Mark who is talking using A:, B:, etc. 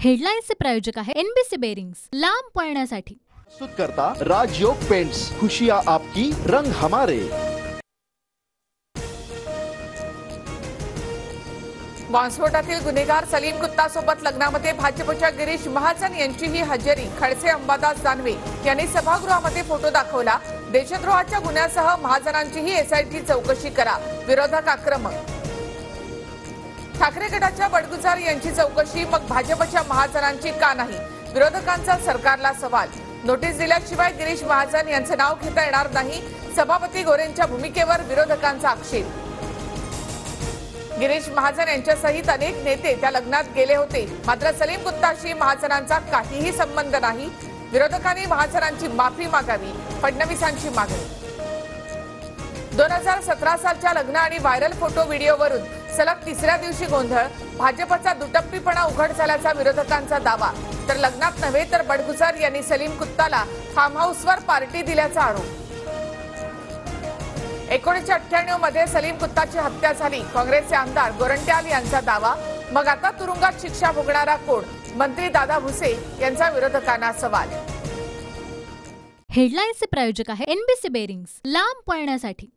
A: हेडलाइन्सचे प्रायोजक आहे NBC bearings, लांब पळण्यासाठी।
B: प्रस्तुत करता राजयोग पेंट्स, खुशियां आपकी रंग हमारे।
C: बॉम्बस्फोटातील गुन्हेगार सलीम कुत्ता सोबत लग्नामध्ये भाजपच्या गिरीश महाजन यांचीही हजेरी। खडसे अंबादास दानवे यांनी सभागृहामध्ये फोटो दाखवला। देशद्रोहाच्या गुन्ह्यासह महाजनांचीही एसआयटी चौकशी करा, विरोधक आक्रमक। ठाकरे गटाच्या बडगुजार यांची चौकशी, मग भाजपच्या महाजनांची का नाही, विरोधकांचा सरकारला सवाल। नोटीस दिल्याशिवाय गिरीश महाजन यांचे नाव घेता येणार नाही, सभापती गोरेंच्या भूमिकेवर विरोधकांचा आक्षेप। गिरीश महाजन यांच्यासहित अनेक नेते त्या लग्नात गेले होते, मात्र सलीम कुत्ताशी महाजनांचा काहीही संबंध नाही, विरोधकांनी महाजनांची माफी मागावी, फडणवीसांची मागणी। 2017 सालच्या लग्न आणि व्हायरल फोटो व्हिडिओवरून सलग तिसऱ्या दिवशी गोंधळ, भाजपचा दुटप्पीपणा उघड झाल्याचा विरोधकांचा दावा। तर लग्नात नव्हे तर बडगुजार यांनी सलीम कुत्ताला फार्म हाऊसवर पार्टी दिल्याचा आरोप। 1998 मध्ये सलीम कुत्ताची हत्या झाली, काँग्रेसचे आमदार गोरंट्याल यांचा दावा। मग आता तुरुंगात शिक्षा भोगणारा कोण, मंत्री दादा भुसे यांचा विरोधकांना सवाल।
A: हेडलाइन्सचे प्रायोजक आहे एनबीसी बेरिंग्स, लांब पळण्यासाठी।